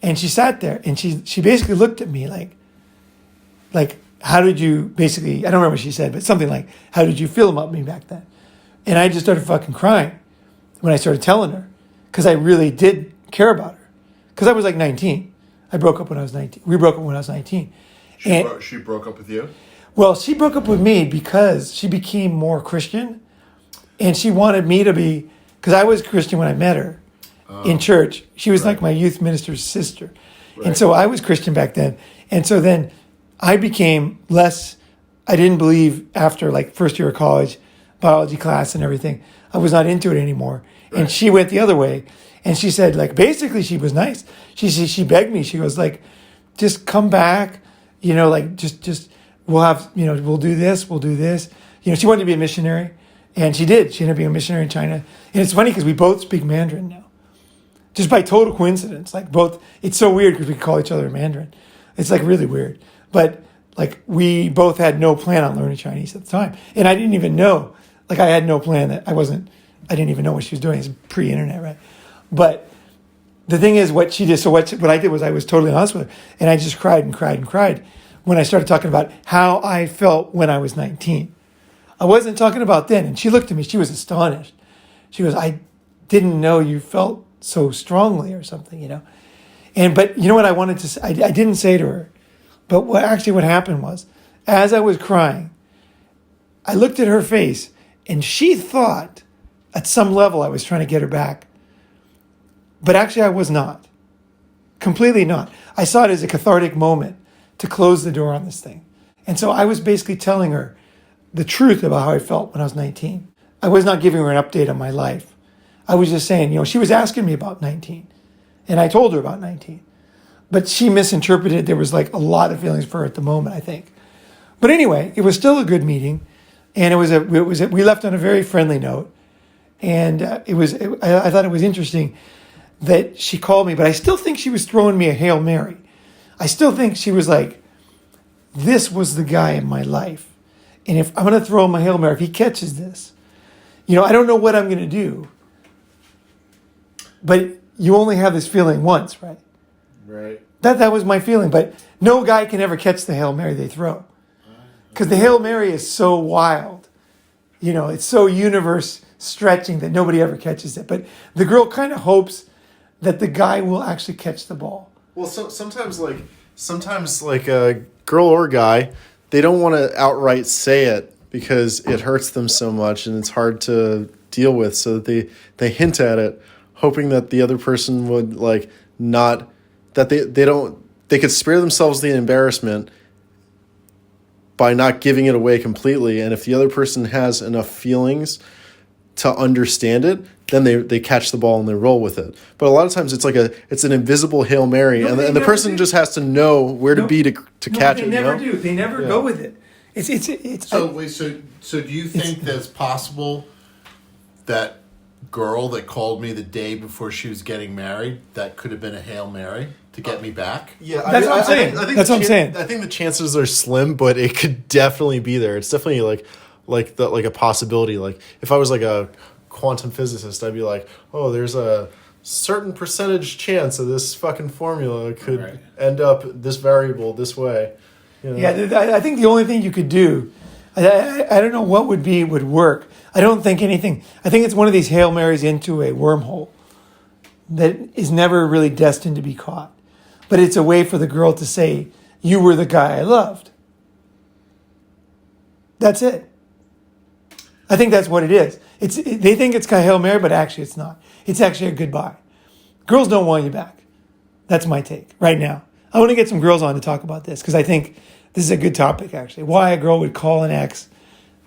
And she sat there and she basically looked at me like, how did you, basically, I don't remember what she said, but something like, how did you feel about me back then? And I just started fucking crying when I started telling her, because I really did care about her. Because I was like 19. I broke up when I was 19. We broke up when I was 19. She broke up with you? Well, she broke up with me because she became more Christian. And she wanted me to be, because I was Christian when I met her in church. She was like my youth minister's sister. Right. And so I was Christian back then. And so then I became less, I didn't believe after like first year of college, biology class and everything. I was not into it anymore. Right. And she went the other way. And she said, like, basically she was nice. She begged me. She goes like, just come back, like just, we'll have, we'll do this, we'll do this. She wanted to be a missionary. And she did. She ended up being a missionary in China. And it's funny because we both speak Mandarin now. Just by total coincidence. Like both, it's so weird because we call each other Mandarin. It's like really weird. But like we both had no plan on learning Chinese at the time. And I didn't even know, like I had no plan that I didn't even know what she was doing. It's pre-internet, right? But the thing is what she did, so what I did was I was totally honest with her. And I just cried and cried and cried when I started talking about how I felt when I was 19. I wasn't talking about then. And she looked at me, she was astonished. She goes, I didn't know you felt so strongly or something, But you know what I wanted to say? I didn't say to her. But what happened was, as I was crying, I looked at her face and she thought at some level I was trying to get her back. But actually I was not. Completely not. I saw it as a cathartic moment to close the door on this thing. And so I was basically telling her the truth about how I felt when I was 19. I was not giving her an update on my life. I was just saying, she was asking me about 19. And I told her about 19. But she misinterpreted it. There was like a lot of feelings for her at the moment, I think. But anyway, it was still a good meeting. And we left on a very friendly note. And I thought it was interesting that she called me, but I still think she was throwing me a Hail Mary. I still think she was like, this was the guy in my life. And if I'm going to throw him a Hail Mary, if he catches this, I don't know what I'm going to do. But you only have this feeling once, right? Right. That was my feeling. But no guy can ever catch the Hail Mary they throw. Because the Hail Mary is so wild. It's so universe stretching that nobody ever catches it. But the girl kind of hopes that the guy will actually catch the ball. Well, sometimes a girl or guy, they don't want to outright say it because it hurts them so much and it's hard to deal with. So that they hint at it, hoping that the other person would not, that they could spare themselves the embarrassment by not giving it away completely. And if the other person has enough feelings to understand it, then they catch the ball and they roll with it. But a lot of times it's an invisible Hail Mary, No, and the person just has to know where to be to catch it. They never do. They never go with it. It's. So do you think that's possible? That girl that called me the day before she was getting married, that could have been a Hail Mary to get me back? Yeah, That's what I'm saying. That's what I'm saying. I think the chances are slim, but it could definitely be there. It's definitely like a possibility. Like if I was like a quantum physicist, I'd be like, oh, there's a certain percentage chance of this fucking formula could end up this variable this way. Yeah, I think the only thing you could do, I don't know what would work. I don't think anything. I think it's one of these Hail Marys into a wormhole that is never really destined to be caught. But it's a way for the girl to say, you were the guy I loved. That's it. I think that's what it is. They think it's a Hail Mary, but actually it's not. It's actually a goodbye. Girls don't want you back. That's my take right now. I want to get some girls on to talk about this because I think this is a good topic, actually. Why a girl would call an ex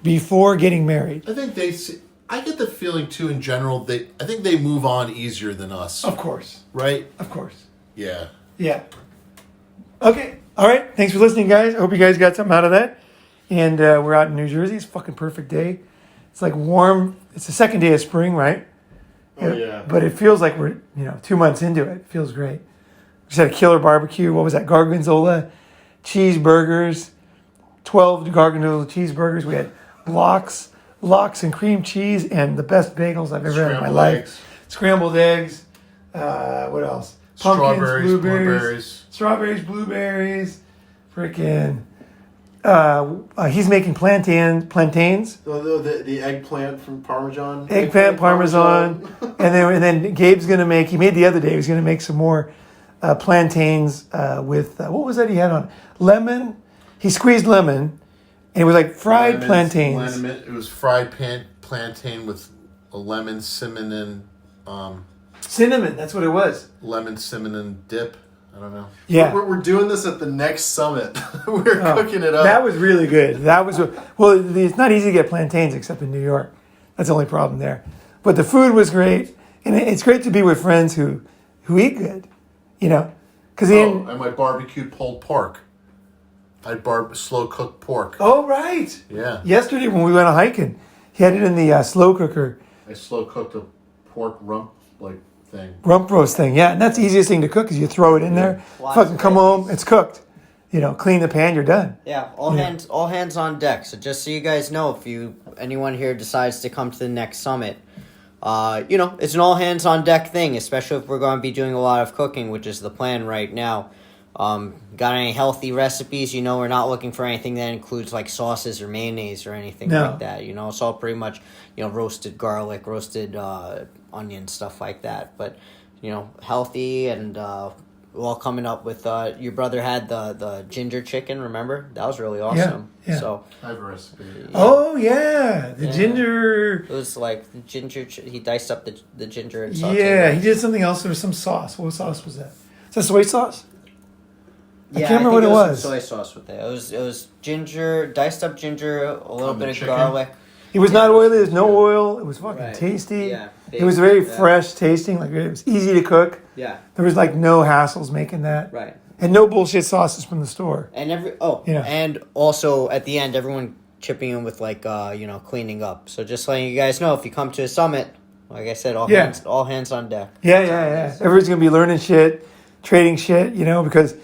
before getting married. I think I get the feeling, too, in general, I think they move on easier than us. Of course. Right? Of course. Yeah. Yeah. Okay. All right. Thanks for listening, guys. I hope you guys got something out of that. And we're out in New Jersey. It's a fucking perfect day. It's like warm. It's the second day of spring, right? Oh, yeah. But it feels like we're, 2 months into it. It feels great. We just had a killer barbecue. What was that? Gargonzola cheeseburgers. 12 Gargonzola cheeseburgers. We had lox and cream cheese and the best bagels I've ever had in my life. Scrambled eggs. What else? Pumpkins, Strawberries, blueberries. Freaking. He's making plantains. The eggplant from Parmesan. Eggplant Parmesan. and then Gabe's going to make, he made the other day, he was going to make some more plantains with, what was that he had on? Lemon. He squeezed lemon. And it was like fried plantains. It was fried plantain with a lemon, cinnamon, cinnamon, that's what it was. lemon, cinnamon dip. I don't know. Yeah. We're doing this at the next summit. We're cooking it up. That was really good. Well, it's not easy to get plantains except in New York. That's the only problem there. But the food was great. And it's great to be with friends who eat good, Because And my barbecued pulled pork. I had slow cooked pork. Oh, right. Yeah. Yesterday when we went hiking, he had it in the slow cooker. I slow cooked a pork rump thing. Rump roast thing, yeah. And that's the easiest thing to cook is you throw it in there. Fucking come home, it's cooked. Clean the pan, you're done. Yeah, all hands on deck. So just so you guys know, if anyone here decides to come to the next summit, it's an all hands on deck thing, especially if we're going to be doing a lot of cooking, which is the plan right now. Got any healthy recipes? We're not looking for anything that includes like sauces or mayonnaise or anything like that. It's all pretty much, roasted garlic, roasted onion, stuff like that. But, healthy and we're all coming up with, your brother had the ginger chicken, remember? That was really awesome. Yeah. So I have a recipe. Yeah. Oh, yeah. The ginger. It was like the ginger, he diced up the ginger and sauteed Yeah, it. he did something else. There was some sauce. What sauce was that? Is that soy sauce? Yeah, I can't remember what it was. Soy sauce with it. It was ginger, diced up ginger, a little bit of chicken. garlic. It was not oily. There's no oil. It was fucking tasty. Yeah, it was very fresh tasting. Like it was easy to cook. Yeah. There was like no hassles making that. Right. And no bullshit sauces from the store. And and also at the end, everyone chipping in with cleaning up. So just letting you guys know, if you come to a summit, Like I said, all Yeah. hands on deck. Yeah. Everybody's gonna be learning shit, trading shit, because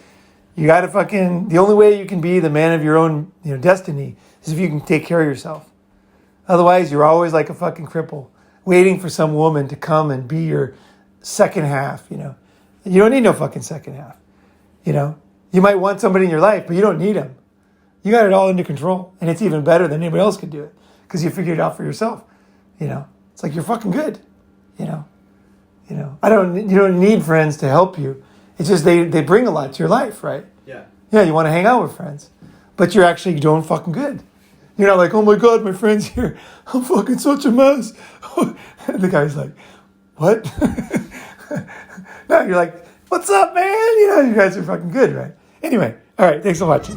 you gotta the only way you can be the man of your own, destiny is if you can take care of yourself. Otherwise, you're always like a fucking cripple, waiting for some woman to come and be your second half, You don't need no fucking second half, You might want somebody in your life, but you don't need them. You got it all under control, and it's even better than anybody else could do it because you figured it out for yourself. It's like you're fucking good. You don't need friends to help you. It's just they bring a lot to your life, right? Yeah. Yeah, you want to hang out with friends, but you're actually doing fucking good. You're not like, oh my God, my friend's here. I'm fucking such a mess. The guy's like, what? No, you're like, what's up, man? You guys are fucking good, right? Anyway, all right, thanks so much.